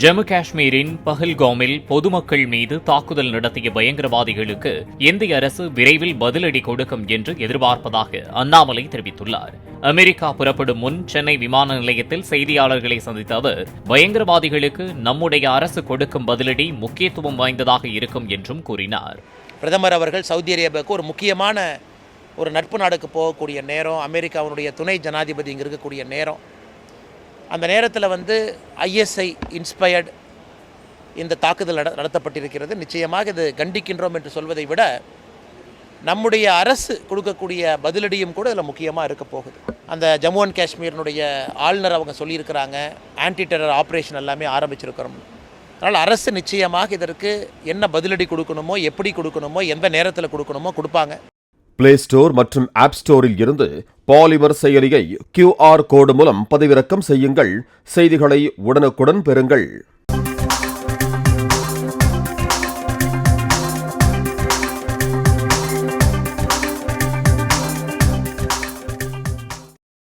ஜம்மு காஷ்மீரின் பஹல்காமில் பொதுமக்கள் மீது தாக்குதல் நடத்திய பயங்கரவாதிகளுக்கு இந்திய அரசு விரைவில் பதிலடி கொடுக்கும் என்று எதிர்பார்ப்பதாக அண்ணாமலை தெரிவித்துள்ளார். அமெரிக்கா புறப்படும் முன் சென்னை விமான நிலையத்தில் செய்தியாளர்களை சந்தித்த அவர், பயங்கரவாதிகளுக்கு நம்முடைய அரசு கொடுக்கும் பதிலடி முக்கியத்துவம் வாய்ந்ததாக இருக்கும் என்றும் கூறினார். பிரதமர் அவர்கள் சவுதி அரேபியாவுக்கு ஒரு முக்கியமான ஒரு நட்பு நாடுக்கு போகக்கூடிய நேரம், அமெரிக்காவுடைய துணை ஜனாதிபதி இங்கே இருக்கக்கூடிய நேரம், அந்த நேரத்தில் ஐஎஸ்ஐ இன்ஸ்பயர்டு இந்த தாக்குதல் நடத்தப்பட்டிருக்கிறது. நிச்சயமாக இது கண்டிக்கின்றோம் என்று சொல்வதை விட நம்முடைய அரசு கொடுக்கக்கூடிய பதிலடியும் கூட இதில் முக்கியமாக இருக்க போகுது. அந்த ஜம்மு அண்ட் காஷ்மீரினுடைய ஆளுநர் அவங்க சொல்லியிருக்கிறாங்க, ஆன்டி டெரர் ஆப்ரேஷன் எல்லாமே ஆரம்பிச்சிருக்கிறோம். அதனால் அரசு நிச்சயமாக இதற்கு என்ன பதிலடி கொடுக்கணுமோ, எப்படி கொடுக்கணுமோ, எந்த நேரத்தில் கொடுக்கணுமோ கொடுப்பாங்க. பிளே ஸ்டோர் மற்றும் ஆப் ஸ்டோரில் இருந்து பாலிமர் செயலியை QR கோடு மூலம் பதிவிறக்கம் செய்யுங்கள். செய்திகளை உடனுக்குடன் பெறுங்கள்.